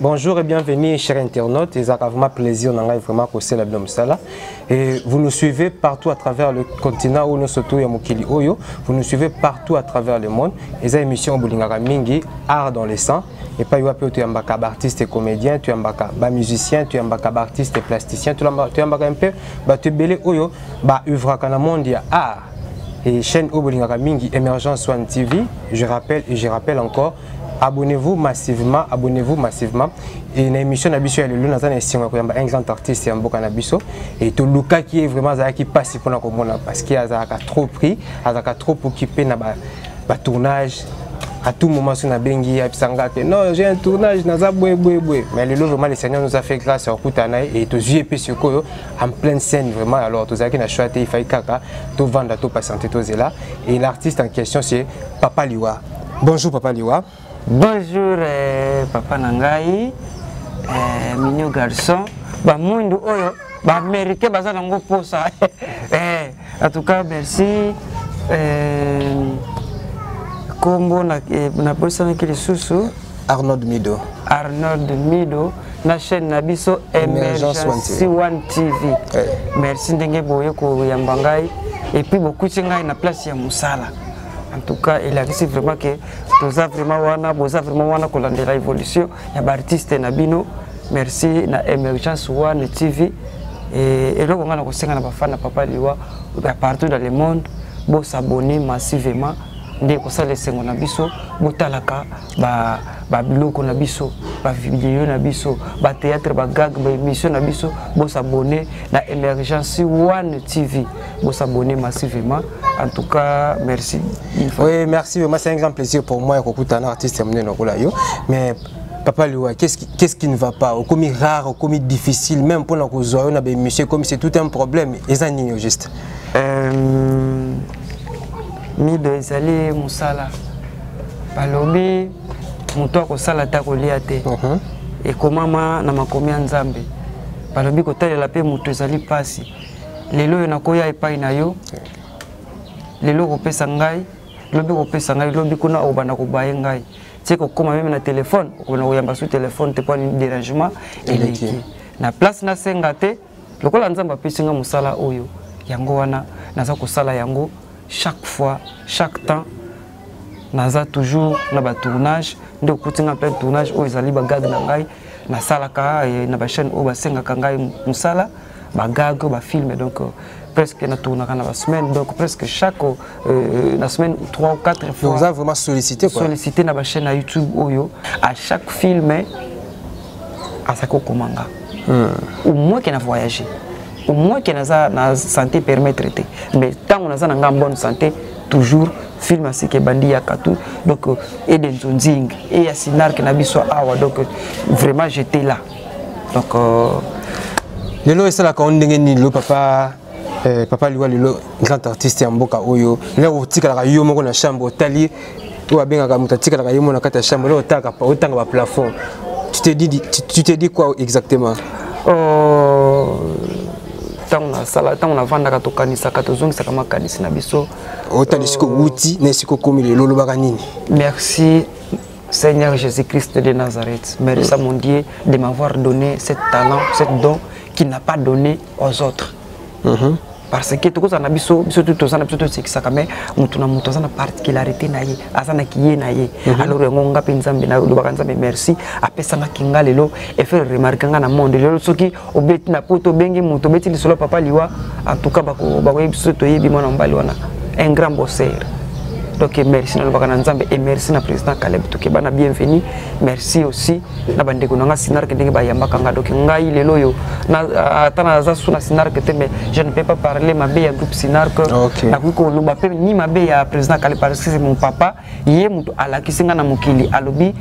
Bonjour et bienvenue chers internautes, c'est vraiment plaisir vraiment et vous nous suivez partout à travers le continent où nous sommes vous nous suivez partout à travers le monde et cette émission Bolingara Mingi art dans le sang et pas tu es un artiste et comédien, tu es un musicien, tu es un artiste et plasticien, tu es un peu tu es belé oyo œuvre dans le monde art et chaîne Bolingara Mingi Émergence One TV, je rappelle encore. Abonnez-vous massivement, et une émission d'Abisso et le Luna un grand artiste en Bokanabiso et tout Luka qui est vraiment qui passe pour la parce qu'il a trop pris, trop occupé na tournage à tout moment sur na bengi non j'ai un tournage na mais le vraiment le Seigneur nous a fait grâce à Kutana et tous yeux en pleine scène vraiment alors tous qui n'a choisi il fallait kaka tout vendre tout patienter tout là et l'artiste en question c'est Papa Liwa. Bonjour Papa Liwa. Bonjour Papa Nangai, mignon garçon, mundo oyo, américain baza nango posa. En tout cas merci. Kombo na posa na kili susu. Arnold Mido, na chaîne Nabiso Emergence One TV. Merci ndenge boye ko yambangai et puis beaucoup chengai na place ya musala. En tout cas, il a réussi vraiment que nous avons vraiment collaboré la évolution. Il y a des artistes Nabino. Merci na Emergence One TV. Et là, on a aussi des fans de Papa Liwa partout dans le monde. Vous s'abonner massivement. Dès que ça les sengo nabiso, botalaka ba biloko nabiso, ba vidéo nabiso, ba théâtre, ba gag, ba émission nabiso, vous s'abonner na Emergence One TV. Vous s'abonner massivement. En tout cas, merci. Oui, merci. C'est un grand plaisir pour moi d'écouter un artiste mais Papa Liwa, qu'est-ce qui ne va pas? Au commis rare, au commis difficile, même pour nous on a des monsieur comme c'est tout un problème. Et ça n'y est juste. Mido ezali musala. Balobi muto akosala ta kolia te. Et comment na makomi ya Nzambe. Balobi kotalela pe muto ezali pasi. Lelo yo nakoya epai na yo. Lelo kopesa ngai, lobi kuna obana kobaye ngai. C'est que comme même na téléphone, on a oyamba sur téléphone te pas un dérangement eleki. Na place na sengate, lokola Nzamba pesinga musala oyo. Yango wana naza kosala yango chaque fois, chaque temps. Naza toujours na ba tournage, ndo kutinga plein tournage o ezali ba gag na ngai, na salaka na ba chaîne o ba senga ngai musala, ba gag ba film donc presque na tourna na semaine donc presque chaque la semaine 3 ou 4 fois. Vous avez vraiment sollicité quoi? Sollicité na ba chaîne YouTube oyo à chaque film à sa komanga. Au moins qu'il a voyagé. Au moins qu'il a na santé permet traiter. Mais tant on a en bonne santé toujours film assez que bandi ya katu donc et des zonzing et ya sinar que na biso awa donc vraiment j'étais là. Donc le lo ça la quand ndenge lo Papa Liwa le grand artiste en Boka Oyo. Là où tu as eu mon chambre, tali, ou à bien à Mutatika, la mon cata chambre, là autant que plafond. Tu t'es dit quoi exactement? Tant on a vendu à Tokanisa, Katozong, Sakama Kanis Nabiso. Autant de ce que Wouti, Nesiko Komi, le Lolo Baganini. Merci Seigneur Jésus-Christ de Nazareth. Merci à mon Dieu de m'avoir donné ce talent, ce don qu'il n'a pas donné aux autres. Parce que tout ça na biso tout ça na biso c'est ça mais mutu na particularité na ye azana kiye na ye alors ngonga pinzambe na lo bakanzambe merci apesanga kinga lelo et faire remarquer nga na monde lelo soki obeti na poto bengi mutu beti lisolo Papa Liwa en tout cas bako biso to yebi mona mbali wana un grand bosseur. Donc merci na lo bakana nzambe et merci na président Caleb to bana bienvenue. Merci aussi na bandeko nga sinar ke ndenge ba yambaka nga donc ngai lelo yo na atana za suna sinar ke mais je ne peux pas parler ma ya groupe sinar que na ko lo ba pe ni ma ya président Caleb parce que c'est mon papa yé mutu ala kisinga na mukili alobi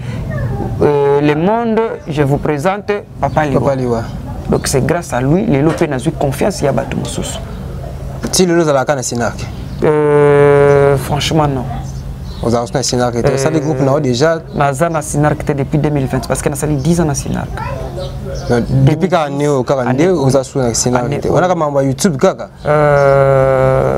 le monde je vous présente Papa Liwa. Donc c'est grâce à lui lelo pe na eu confiance ya batu mususu. Ti lelo za la kana sinar franchement non. Vous avez un Sinark. Ça des groupes non déjà. Nazana Sinark depuis 2020 parce que nous avons 10 ans à Sinark. Depuis quand on est au Canada, vous avez un Sinark. On a comment YouTube kaka.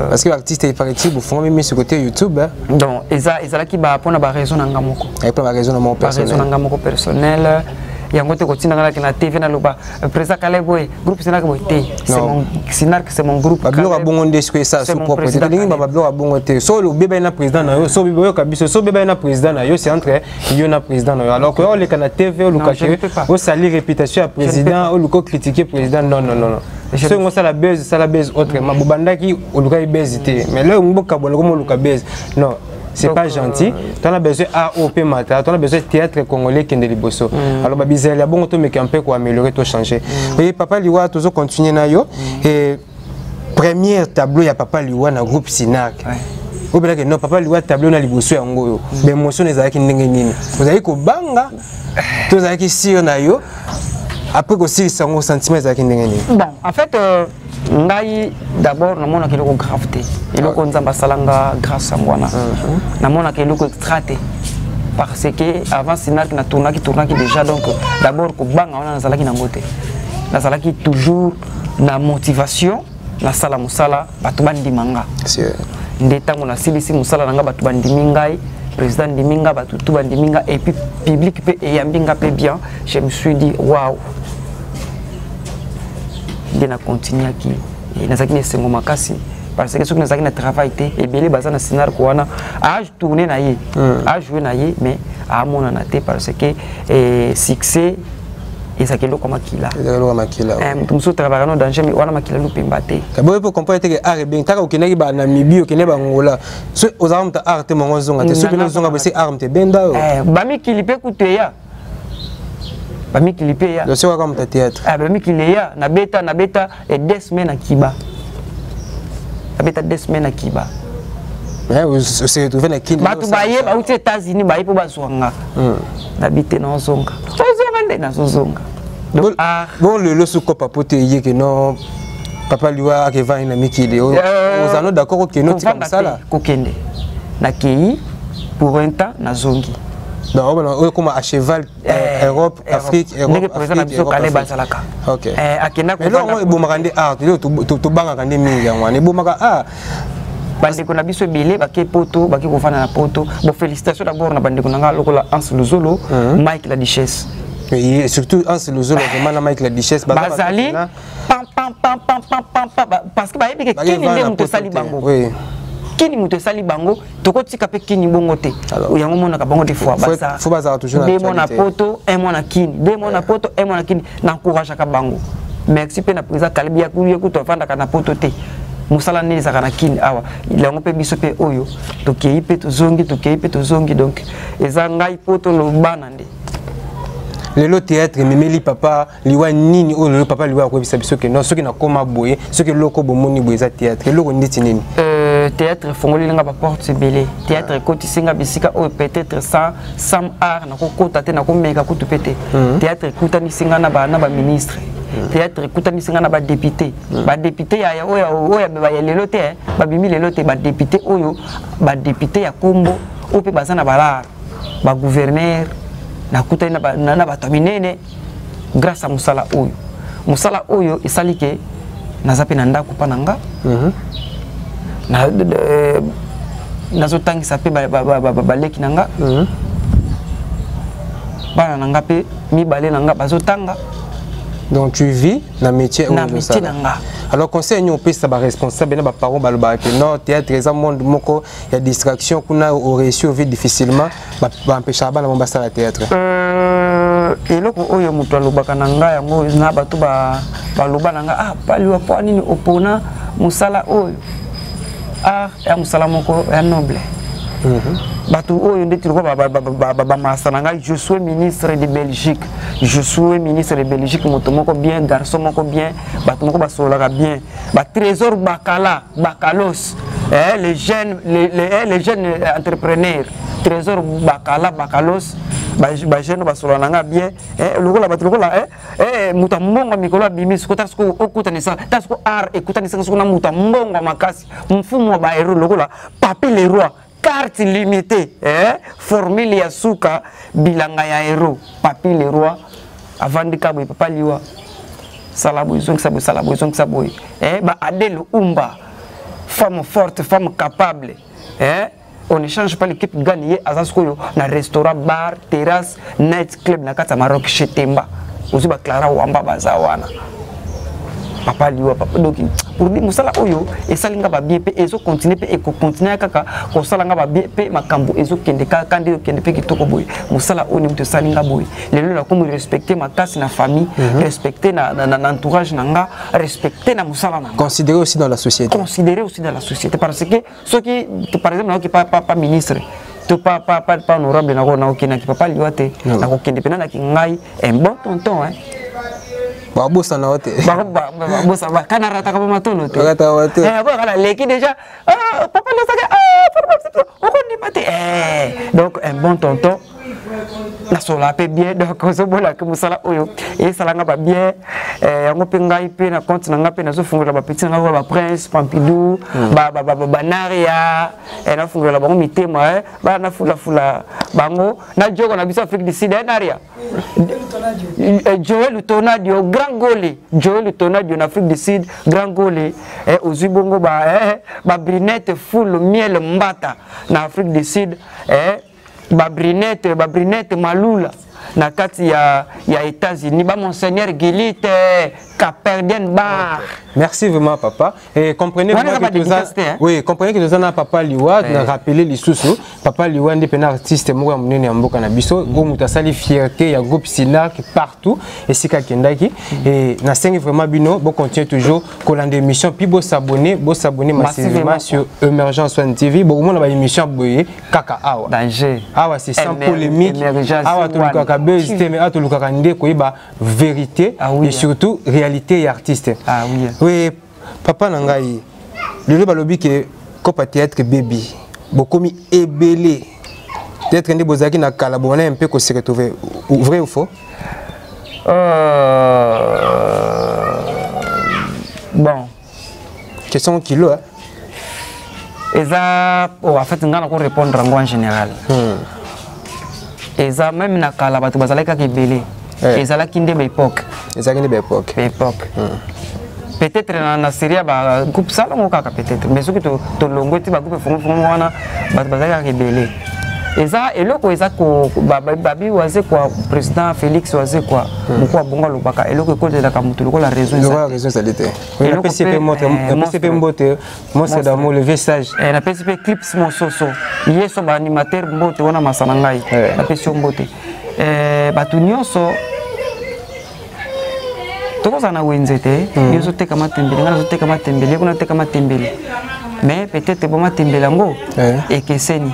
Parce que l'artiste est par exemple, vous font même sur côté YouTube. Donc, ils ont qui va pour la raison n'angamoko. Et pour la raison de mon personnel. Raison n'angamoko personnel. yango te kotina ngala na TV na loba président Kaleboy groupe Sinar boy te c'est mon Sinar c'est mon groupe bablo bongo ndesque ça sous propriété lingi bablo bongo te so le bébé na président na yo so bébé kabiso so bébé na président na yo c'est entre yo na président na yo alors que on le kana TV au lukache au sali réputation à président au luko critiquer président non c'est moi ça la baise autrement Bolanda qui au luka baise mais là on boka boloko mo luka baise non. C'est pas gentil. Tu as besoin AOP Mata, tu as besoin de théâtre congolais qui est de Liboso. Alors, il y a bon temps mais un peu pour améliorer, tout changer. Et Papa Liwa, toujours continuer na yo. Et premier tableau, il y a Papa Liwa dans le groupe Sinak. Ou bien que non, Papa Liwa tableau dans Liboso en Goyo. Mais émotion les avec une nini. Vous avez ko banga, tous avec ici na yo. Après aussi, c'est un sentiment avec une nini. Bon, en fait. Ngai d'abord namona keloko gravité eloko nzamba salanga grâce à moi namona keloko traité parce que avant Sinar na tournaki déjà donc d'abord ko banga wana nazalaki na moté nazalaki toujours na motivation na sala musala batu bandi manga ndeta mona silisi musala nanga batu bandi mingai président diminga batu tu bandi minga et puis public pe et yambinga pe bien je me suis dit waouh de na continuer qui nazaki ne sengo makasi parce que ceux qui nazaki na travail té et belé bazana Sinar ko wana a tourner na yé a jouer na yé mais a mona na té parce que succès et ça kelo comme makila muso travailler no danger mais wana makila lu pemba té boy pour comprendre que art bien taka okenaki ba Namibie okene ba Angola so ozarm ta art mongo zonga té ceux qui nous zonga c'est art té benda ba mi kilipe kuteya bami kilipe ya le soir comme ta théâtre bami kileya na beta et 2 semaines à Kiba na beta 2 semaines à Kiba mais vous se retrouvez na Kini batu baye ba uti États-Unis baye po bazwanga na bité na zonga nde na zonga donc bon le sous copa poté yé que non Papa Liwa ke va na mikile aux anneaux d'accord que non ti comme ça là kokende na kei pour un temps na zongi. Non, on comme à cheval Europe, Afrique, Europe. Ok. Mais là, on est bon marandé art. Tu bangas quand des mingas, on est bon marandé art. Bande qu'on a biso belé, baké poto, baké qu'on fait na poto. Bon félicitations d'abord na bande qu'on a lokola Hans Luzolo, Mike la Duchesse. Et surtout Hans Luzolo, vraiment Mike la Duchesse. Bazali, pam parce que baé que qui n'est pas sali bango. Oui. Kini muto sali bango toko tika pe kini bongo te yango mona ka bango des fois basa faut bazar toujours na mona poto et mona kini de mona poto et mona kini na encourage ka bango merci pe na président Kalbi ya kuye ku to fanda kana poto te musala ne za kana kini awa yango pe biso pe oyo to kei pe to zongi donc eza ngai poto lo banande le théâtre memeli Papa Liwa nini o le Papa Liwa ko bisa biso que non ceux qui na koma boye ceux qui loko bomoni boye za théâtre loko nditi nini théâtre fongoli nga ba porte belé théâtre koti singa bisika o peut-être sans art na ko kota te na ko meka kutu pété théâtre kutani singa na ba ministre théâtre kutani singa na ba député ya oya ba ya lelo te ba bimi lelo te ba député oyo ba député ya Kombo o pe bazana bala ba gouverneur na kutani na ba taminene grâce à musala oyo esali ke nazape na ndako pananga nazo tangisa pe baleki nanga bana nanga pe mibale nanga bazo tanga donc tu vis na métier nanga alors conseil nous peut ça ba responsable na ba parents ba que non théâtre les monde moko il y a distraction kuna au réussir vite difficilement ba empêcher ba na mbasa la théâtre eloko oyo mutu alobaka nanga yango na bato ba loba nanga paliwa po nini opona musala oyo ya musala moko ya noble bato oyo ndeti loko ba masananga je suis ministre de Belgique moto moko bien garçon moko bien bato moko basolaka bien ba trésor bakalos les jeunes entrepreneurs trésor bakalos ba jeune basolanga bien lokola bato lokola muta mbongo mikolo bimisi kota sko okutanisa tasko art ekutanisasko na muta mbongo makasi mfumo ba hero lokola papi le roi carte limitée formule ya suka bilanga ya hero papi le roi avandika boy Papa Liwa salabo izong ba Adele Umba femme forte femme capable on ne change pas l'équipe gagnée à Zaskoyo, na restaurant, bar, terrasse, night club, na kata Maroc, chez Temba. Aussi, ba Clara Wamba Bazawana. Papa Liwa, papa donc pour dire musala oyo et salinga ba bien pe ezo continuer pe eko continuer kaka ko salanga ba bien pe makambo ezo kende ka kandi kende pe kitoko boy musala oni muto salinga boy lelo la comme respecter ma casse na famille respecter na entourage nanga respecter na musala na considérer aussi dans la société parce que ceux qui par exemple qui pas ministre to pas honorable na ko na okina ki papa Liwa te na ko kende pe na ki ngai un bon tonton hein Babosa na hote. Babosa ba kana rata ka matono te. Rata hote. Voilà leki déjà papa le saga on dit pas donc un bon tonton la sola pe bien donc on se bola que musala oyo et salanga ba bien yango pe ngai pe na compte na ngape na zo fungola ba petit na ba prince Pompidou ba naria et na fungola ba mitema ba na fula bango na jogo na biso Afrique du Sud naria Joël Tonadio grand golé Joël Tonadio en Afrique du Sud grand golé et aux Ubongo ba brinette full miel mbata na Afrique du Sud ba brinette malula na kati ya États-Unis ba monseigneur Gilite Caperden bar. Merci vraiment papa et comprenez que nous avons papa Liwa na rappeler les sous papa Liwa indépendant artiste mo ya munene ya mboka na biso go mutasali fierté ya groupe Sinar partout et sika kendaki et na sengi vraiment bino bon continuer toujours kolanda émission puis bo s'abonner massivement sur Emergence TV bon mo na ba émission boye kaka awa danger awa c'est sans polémique awa to lukaka buzz mais ato lukaka ndeko ba vérité et surtout réalité et artiste. Ah oui. Oui, papa Nangaï, le balobi que copa théâtre baby, beaucoup mi ébélé. Peut-être que vous avez un peu que se retrouver. Vrai ou faux? Bon. Question kilo. Et ça, en fait, on va répondre en général. Et ça, même na kala batu bazaleka kebele. Et ça là qui est époque. Peut-être dans la série ba groupe ça là peut-être mais ce que to longo ti ba groupe fongo wana ba bazaka rebelle. Et ça et loko eza ko babi waze quoi président Félix waze quoi mko bonga lobaka et loko ko de la kamutu loko la raison ça. Raison ça l'était. Et la PCP montre la PCP mbote moi c'est dans le message. Et la PCP clips mon soso. Yeso ba animateur mbote wana masana ngai. La PCP mbote. Batu nyonso toko sana wenzete yoso teka matembele ngana teka matembele kuna teka matembele mais peut-être bon matembele ngo et keseni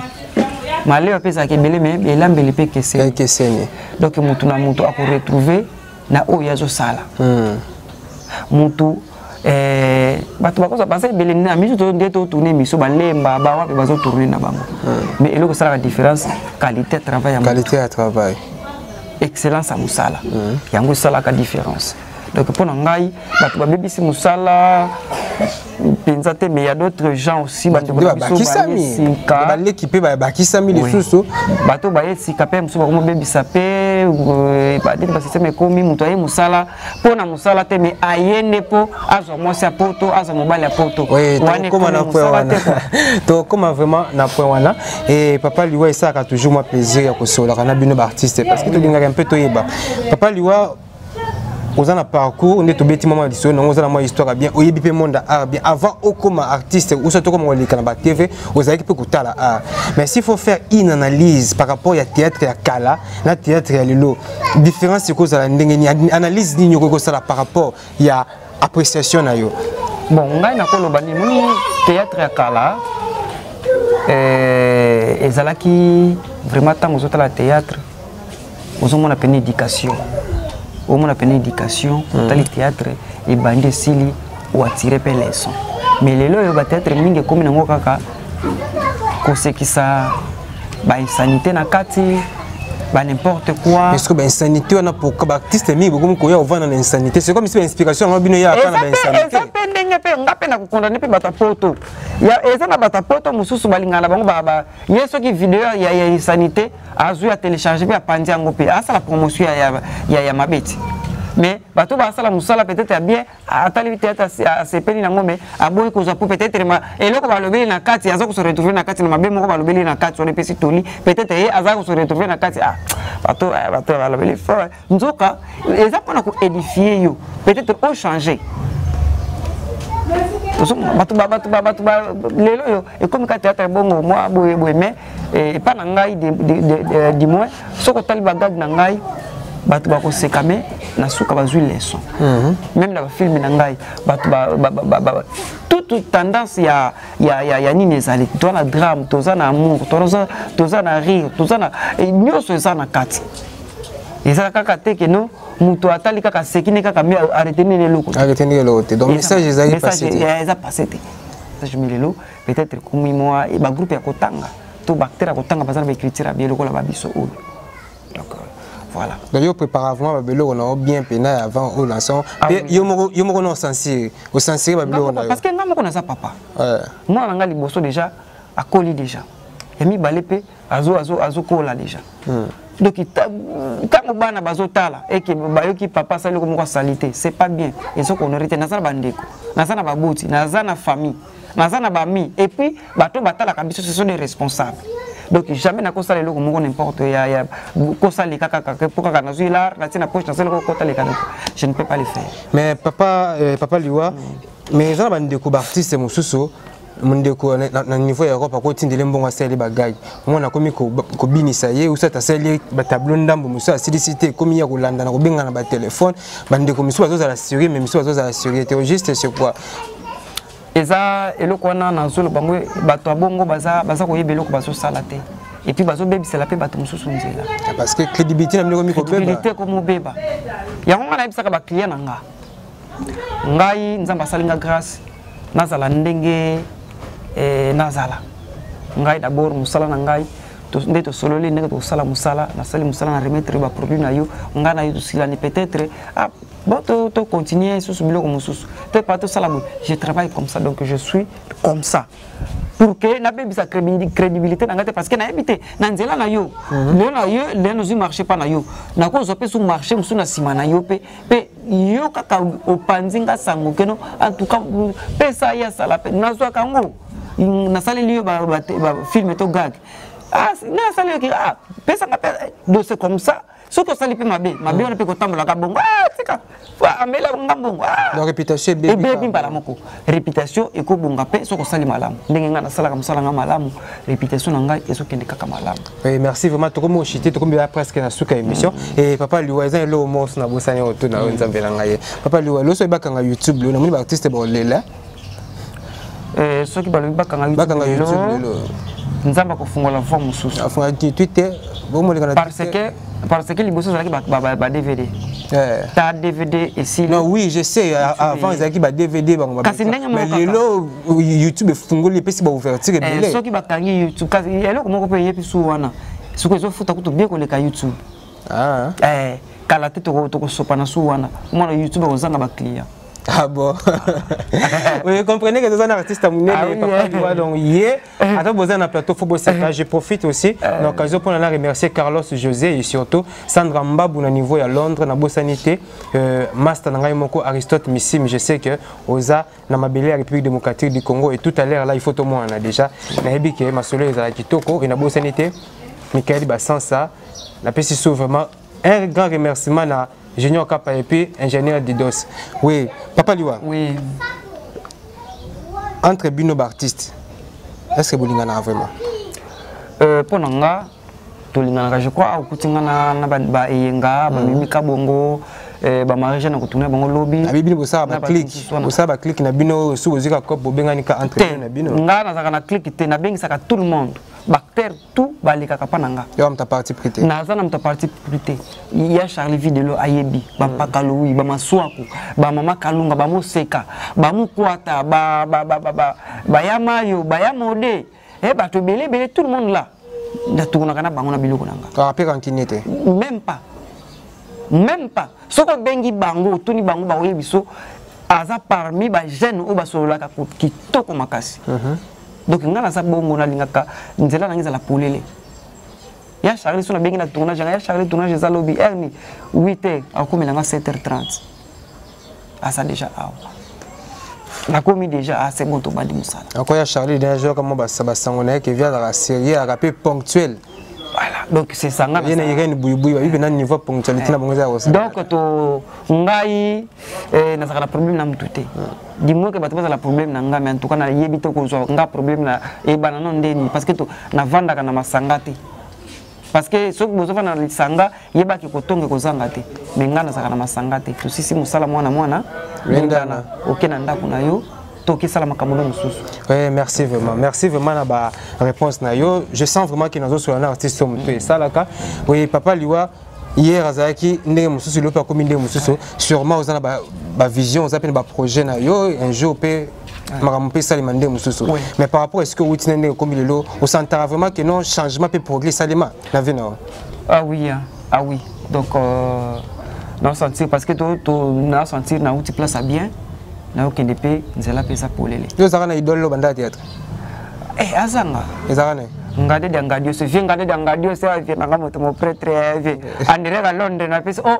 malé pesa kebele mais elambele pe keseni donc mutu na mutu ako retrouver na o yazo sala mutu batu bakoza penser belé na miso to ndeto tourner miso balemba ba wapi bazo tourner na bango mais eloko sala la différence qualité à travail excellence à musala yango sala ka différence. Donc pour nous, baby musala pensate mais il y a d'autres gens aussi qui sami les sous bato ba yesi kapé musuba comme baby sapé ba dit ba système komi muto ayi musala pona musala te mais ayene po azo mwasi apoto azo mobali apoto wane comme na point wana to comme vraiment na point wana et papa Liwa ça a toujours moi plaisir ya ko sola kana bino ba artiste parce que to linga un peu to yeba papa Liwa aux un parcours, on est au bêtiment moment d'histoire, on a une histoire bien, au yébi monde art bien, avant au comme artiste, ou surtout comme on lit canaba TV, aux aïeux peut coûter la art. Mais s'il faut faire une analyse par rapport à théâtre et à Kala, la théâtre et à l'eau, différence c'est cause à la analyse d'une par rapport il y a appréciation à yo. Bon, on a une colobani, théâtre et à Kala, et ça qui vraiment tant aux autres la théâtre, aux hommes on a une éducation. Au moins la éducation, le théâtre et bandé sili ou attirer les leçons. Mais les lois de théâtre mingi comme n'ango kaka, cause qui ça, bah insanité na kati, bah n'importe quoi. Est-ce que bah insanité on a pour que artiste mingi beaucoup koya au vent dans l'insanité. C'est comme si l'inspiration on a bino ya à la insanité. Ngapena kukondane pe batapoto ya eza na batapoto mususu balingana bango baba yeso ki vidéo ya insanité azu ya télécharger pe apandi yango pe asa la promotion ya mabeti mais bato ba sala musala peut-être bien atali peut-être à sepeli nango mais aboyi kozwa pour peut-être ma eloko ba lobeli na kati aza ko se retrouver na kati na mabe moko ba lobeli na kati on est petit toli peut-être aza ko se retrouver na kati bato ba lobeli fort nzoka eza pona ko édifier yo peut-être au changer bato lelo yo et comme ka théâtre bongo moi boye mais et pas na ngai du moins soko tali bagag na ngai bato ba ko sekame na suka bazui leçon même na film na ngai bato toute tendance ya nini ezali to na drame to za na amour to za na rire to za na nyoso za na kati ezala kaka te que non muto atali kaka sekine kaka mi arrêter ne loko donc message ezali passé eza passé te je me lelo peut-être comme moi et ba groupe ya kotanga to bactéria kotanga bazana ba écriture bien loko la babiso o donc voilà donc yo prépare avant babelo on a bien pena avant au lancement yo moko non sensible au sensible babelo on a parce que ngamo kona za papa moi na ngali boso déjà a coller déjà et mi balepe azo kola déjà donc quand bana bazotala et que bayoki papa sali ko moko salité c'est pas bien et ce qu'on aurait nazana bandeko nazana baboti nazana famille nazana bami et puis bato batala kabiso ce sont des responsables donc jamais na kosa lelo ko moko n'importe ya kosa le kaka pour kaka nazui l'art na tina poche na sel ko kota le kaka je ne peux pas le faire mais papa Liwa mais zana bandeko ba artiste mususu mondeko na niveau ya Europe ko tindele mbongo sele bagay mona komi ko binisa ye usata sele ba tableau ndambo musa silicité komi ya kolanda na ko benga na ba téléphone bandeko misu bazo za assurer mais misu bazo za assurer te juste c'est quoi eza eloko wana na zolo bango bato abongo baza ko yebelo ko bazo salate et puis bazo bebisela pe bato mususu nzela parce que crédibilité na miko beba crédibilité ko mo beba ya ngona na bisaka ba client na ngai nzamba salinga grâce nazala ndenge nazala ngai d'abord musala na ngai to ndeto sololi ndenge to sala musala na sali musala na remettre ba produit na yo nga na yo sila ni peut-être bon to continuer sous biloko mususu te pas to sala je travaille comme ça donc je suis comme ça pour que na be bisa crédibilité na ngate parce que na habité na nzela na yo le nous marché pas na yo na ko zo pe sur marché musu na sima na yo pe yo kaka opanzinga sango keno en tout cas pe ça ya sala pe na zo kango na sali liyo ba film to gag na sali ki pesa nga donc c'est comme ça ce que sali pe mabe on peut ko tambola ka bongo tika amela ngambongo la réputation be mbala moko réputation e ko bonga pe ce que sali malamu ndenge nga na sala ka musala nga malamu réputation na ngai eso kende kaka malamu merci vraiment to ko mo chité to ko mbela presque na suka émission et papa Liwa eza lo mo na bosani oto na nzambela ngai papa Liwa lo so ibaka nga YouTube lo na moni ba artiste ba lela ceux qui veulent pas quand YouTube nzamba ko fungola forme mususu afunga Twitter parce que les bosses là qui ba DVD ta DVD ici non oui je sais avant ils avaient ba DVD ba mais lelo YouTube fungoli pesi ba ouverture belé ceux qui ba kangi YouTube kasi yelo ko moko pe yepi su wana suko zo futa kuto bien ko le ka YouTube kala te to sopa na su wana mo na YouTube ko zanga ba client. Ah bon. Vous comprenez que c'est un artiste amoureux, papa Liwa donc hier, attends besoin d'un plateau faut bosser. Je profite aussi l'occasion pour remercier Carlos José et surtout Sandra Mbabou na niveau à Londres na bosanité master ngai moko Aristote Missim, je sais que oza na mabele la République démocratique du Congo et tout à l'heure là il faut tout moi on a déjà na ebike masolo ezala kitoko et na bosanité Michael Bassansa na pesi vraiment un grand remerciement na Junior Kappa et puis ingénieur Didos. Oui, papa Liwa. Oui. Entre bino artistes, est-ce que vous l'ingana vraiment? Pour nanga, to lingana je crois au kutingana na ba eyenga ba mimika bongo ba marija na kutunga bongo lobby. Abi bo sa ba click na bino sous ozika cop bengani ka entre na bino. Nga na na click te na bengi saka tout le monde. Bactère tout balika kapananga. Yo am ta partie prité. Na za na ta partie prité. Il y a Charlie Videlo ayebi, ba pakaloui, ba maswako, ba mama kalunga, ba moseka, ba mukwata, ba yamayo, ba yamode. Ba to belé tout le monde là. Na tukuna kana bango na biloko nanga. Ka rappel continuité. Même pas. Soko bengi bango, tuni bango ba oyebiso aza parmi ba jeunes ou ba solola ka kitoko makasi. Donc ngana sa bongo na lingaka nzela na ngizala polele ya Charlie sur la bengi na tournage ya Charlie tournage za lobby erni 8h akomelanga 7h30 asa déjà la commis déjà c'est bon to bandi musala encore ya Charlie d'un jour comme basangona qui vient dans la série à rapper ponctuel. Voilà, donc c'est ça. Il y a une bouille, il y a un niveau ponctualité. Donc, tu ngai na saka problème na mutute. Dis-moi que bato la problème na nga mais en tout cas na yebito ko zo nga problème na e banana ndeni parce que to na vanda kana masangate. Parce que ce que vous avez dans le sanga, il y a qui kotonge ko zangate. Mais nga na saka na masangate. To sisi musala mwana. Wendana. OK na ndako na yo. Oui, merci vraiment. Merci vraiment à la réponse. Je sens vraiment qu'il y a un artiste. Oui, papa Liwa, hier, sûrement, vous avez une vision, vous avez un projet, un jour, mais par rapport à ce que vous avez vous sentez vraiment que non changement peut progresser. Ah oui. Donc, non sentir parce que tu as senti na outil place à bien. Na okende pe nzela pesa polele yo zaka na idole lo banda théâtre azanga ezaka ne ngade de ngadio se vient ngade de ngadio se vient na moto mo prêtre ave andere ga Londres na pesa ko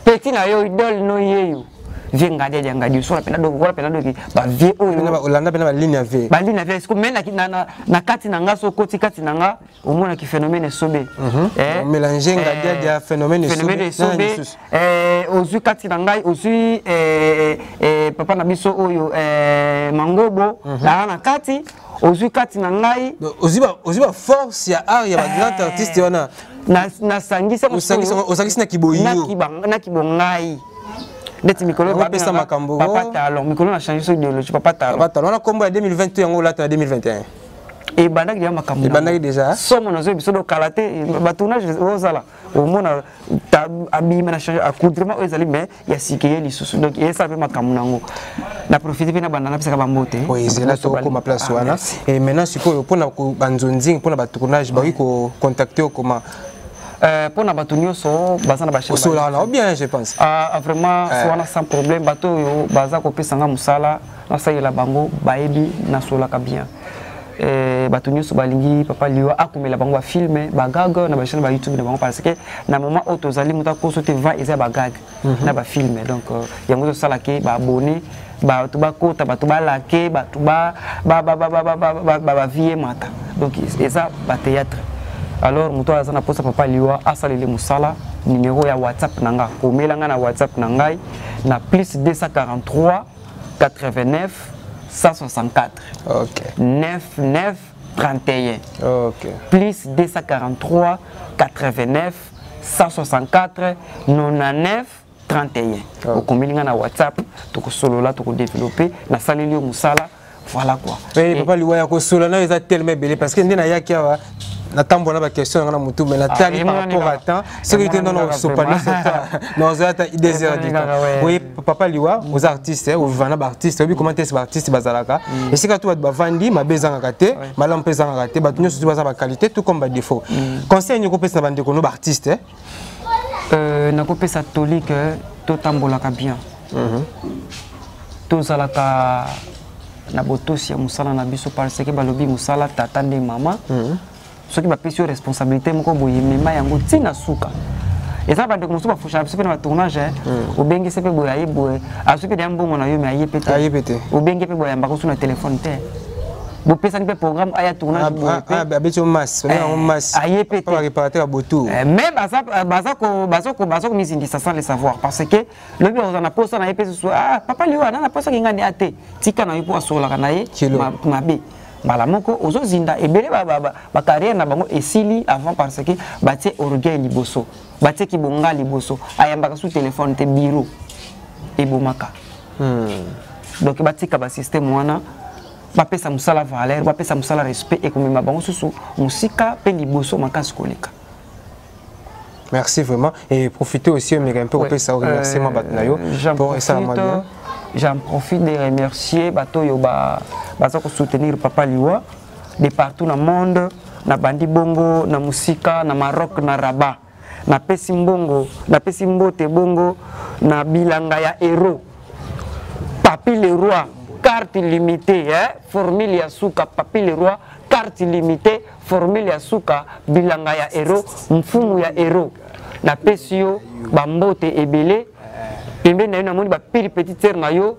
petit na yo idole no yeyo vient ngade de ngadio so pena do ko pena do ki ba vie o Bolanda pena ba ligne ave est-ce que mena na kati na nga so koti kati na nga au moins ki phénomène sobe mélanger ngade de phénomène sobe ozu kati na ngai ozu papa na biso oyo mangobo na kati ozu kati na ngai ozu ba force ya art ya ba grand artiste wana na sangisa osangisa na kiboyi na kibongai ndeti mikolo ba pesa makambo papa talon mikolo na changer son idéologie papa talon na combo ya 2021 yango lata na 2021 et bandaki ya makambo et bandaki déjà somo na zo biso do kalaté ba tournage ozala au mona abima na changer accoutrement ezali mais ya sikeye lisusu donc et ça fait makambo nango na profiter pe na banda na pesa ba mbote oui c'est là to ko ma place wana et maintenant sikoyo pona ko banzonzing pona ba tournage ba ko contacter comment pour na bato nyonso baza na bachef solana bien je pense vraiment soana sans problème bato yo baza ko pesa nga musala na sayela bango baebi na solaka bien bato nyonso balingi papa Liwa akomela bango ba filmer ba gag na ba chaîne ba YouTube na bango parce que na moment auto zali muta ko sote va eza ba gag na ba filmer donc yango to sala ke ba abonné ba to ba kota ba to ba laquer ba to ba vie mata donc eza ba théâtre. Alors muto azana posa papa Liwa asalele musala numéro ya WhatsApp nanga komelanga na WhatsApp nangai na plus 243 89 164 OK 99 31 OK plus 243 89 164 99 31 okomelinga na WhatsApp tokosolola tokodévelopper na saleli musala voilà quoi. Mais papa Liwa ya kosolola na eza tellement belé parce que ndena yaki awa na tambo na ba question na mutu mais na tali par rapport à temps ce qui était dans nos sopani c'est non ça des heures du temps. Oui papa Liwa aux artistes aux vana ba artistes obi comment est-ce ba artiste bazalaka et c'est quand tu ba vandi ma bezanga kate malam pesanga kate ba tunyo surtout ba qualité tout comme ba défaut conseil ni ko pesa bande ko no ba artiste na ko pesa tolique to tambola ka bien to zalaka na botosi ya musala na biso parce que balobi musala tata nde mama ceux qui va payer responsabilité moko boye mema yango tina suka et ça va de comme ça faut changer pe na tournage au bengi sepe boye aye boye asupe de mbongo na yo mais aye pété au bengi pe boye mbako sur le téléphone te bo pesa ni pe programme aya tournage boye abeti masse aye pété pour réparateur à botou même bazako misindi ça sans le savoir parce que le bi on a posa na epesa so papa Liwa na posa kinga ni ate tika na yo po asola kana ye mabe balamoko ozo zinda ebele ba carrière na bango esili avant parce que batie orgueil liboso batie kibonga liboso ayambaka sous téléphone te bureau ebomaka donc batika ba système wana ba pesa musala valeur ba pesa musala respect et comme bango susu musika pe liboso makasi koleka. Merci vraiment et profitez aussi un peu pour ça remercier ma batnayo pour ça moi. J'en profite de remercier bato yo baza ko soutenir papa Liwa de partout dans le monde na bandi bongo na musika na Maroc na Rabat na pesi mbongo na pesi mbote bongo na bilanga ya héros Papi le roi carte limitée formule ya suka Papi le roi carte limitée formule ya suka bilanga ya héros mfumu ya héros na pesio bambote ebele pembeni na yo namoni ba petite sœur na yo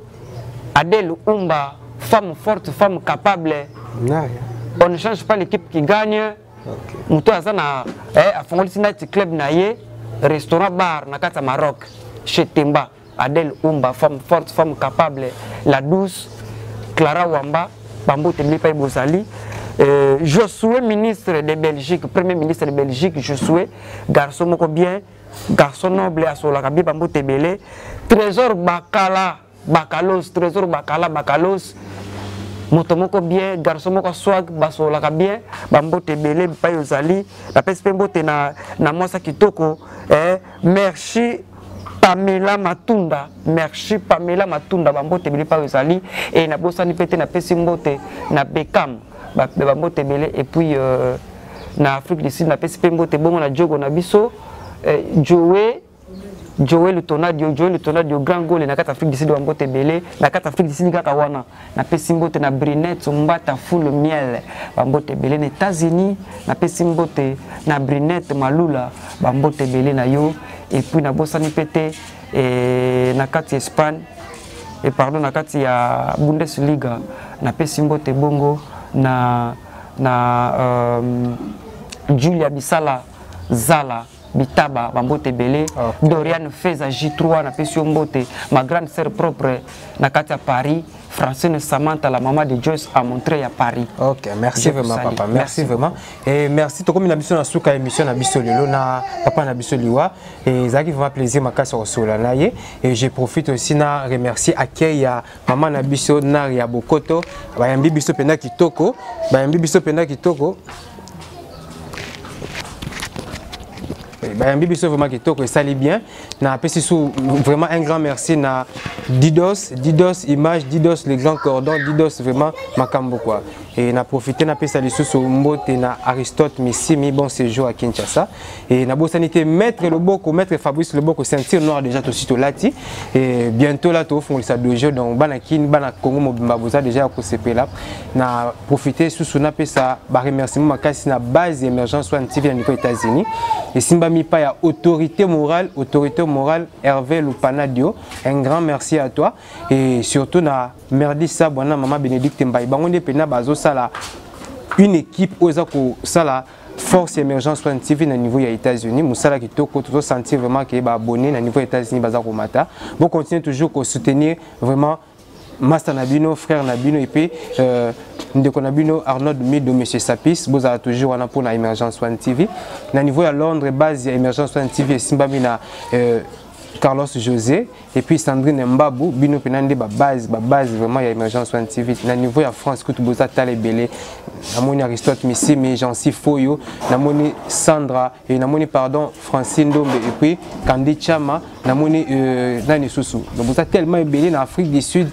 Adèle Umba, femme forte, femme capable. On ne change pas l'équipe qui gagne. Moutou Azana a fondé le club naïe, restaurant bar, Nakata Maroc, chez Temba. Adèle Umba, femme forte, femme capable. La douce, Clara Wamba, Bambou Teblipa Bozali. Josué, ministre de Belgique, premier ministre de Belgique, Josué, garçon moko bien, garçon noble à Solakabi, Bambou Tebele. Trésor Bakala. Bakalos, trésor bakala, bakalos. Motomoko bien, garçon moko swag, baso laka bien. Bambote belé, payo zali. La pespe mbote na mwasa kitoko. Merci Pamela Matunda. Merci Pamela Matunda. Bambote belé, payo zali. Et na bosa ni pete na pesi mbote na Bekam. Bambote belé. Et puis na Afrique du Sud, na pespe mbote bongo na Diogo na biso. Joël le tonnadio grand goal na carte Afrique du Sud Bambote belé na carte Afrique du Sud kaka wana na pesimbote na Brinette mbata full miel Bambote belé na États-Unis na pesimbote na Brinette malula Bambote belé na yo et puis na bosani pété et na carte Espagne et pardon na carte ya Bundesliga na pesimbote bongo na Julia Bisala Zala Bitaba, Bambote Belé, Dorian Feza J3, na Pession Mbote, ma grande sœur propre, na Katia Paris, Francine Samantha, la maman de Joyce, a montré à Paris. Ok, merci vraiment, papa. Merci vraiment. Et merci, tout comme une émission, na émission, na Bissolilo, na papa na Liwa. Et ça qui vraiment plaisir, ma casse au sol, et je profite aussi, na remercier accueil à maman na Bisso, na Ria Bokoto, Bayambi Bisso Pena Kitoko, Bayambi Bisso Pena Kitoko. Bayambi Bisso vraiment qui toque et ça bien. Na apprécié vraiment un grand merci na Didos image, Didos le grand cordon, Didos vraiment makambo quoi. Et na profité na pesa les sous mbote na Aristote Missimi bon séjour à Kinshasa et na bosanité maître Loboko, maître Fabrice Loboko ceinture noire déjà tout sito lati et bientôt là tout font ça dojo donc bana kin bana Congo mobimba boza déjà ko CP là na profité sous na pesa ba remerciement makasi na base émergence soit TV aux États-Unis et simba mi pa ya autorité morale Hervé Lupanadio, un grand merci à toi et surtout na merdi sa bona maman Bénédicte Mbaye bangonde pena bazo sala une équipe aux sala force émergence TV na niveau ya États-Unis musala kitoko tout sentir vraiment que ba abonné na niveau États-Unis baza ko mata bon continuer toujours à soutenir vraiment Master Nabino, frère Nabino et puis Ndeko Nabino, Arnaud Mido, Monsieur Sapis, vous avez toujours un pour la Emergence One TV. Na niveau à Londres, base de Emergence One TV, Simbamina Carlos José et puis Sandrine Mbabou, Bino Penande, base vraiment ya Emergence One TV. Na niveau à France, que tu boza Talebele, Namoni Aristote Missimi, Jean-Cy Foyo, Namoni Sandra et Namoni pardon Francine Dombe et puis Candy Chama, Namoni Nani Soussou. Donc vous êtes tellement ébélé en Afrique du Sud.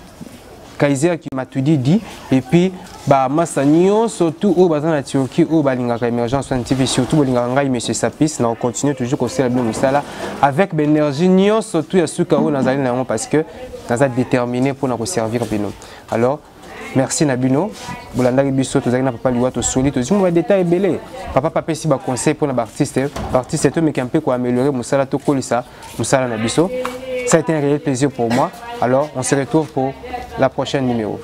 Kaiser qui m'a tout dit et puis bah Massagnon surtout au bazar na Turquie au balinga émergence TV surtout balinga ngai monsieur Sapis on continue toujours au célébrer musala avec l'énergie nion surtout ya suka o nazali na parce que naza déterminé pour nous servir bino alors merci Nabino Bolanda biso to zaki na papa Liwa to soli to zimu ba détail belé papa si ba conseil pour na artiste to mais qui un peu ko améliorer musala to kolisa musala na biso. Ça a été un réel plaisir pour moi. Alors, on se retrouve pour la prochaine numéro.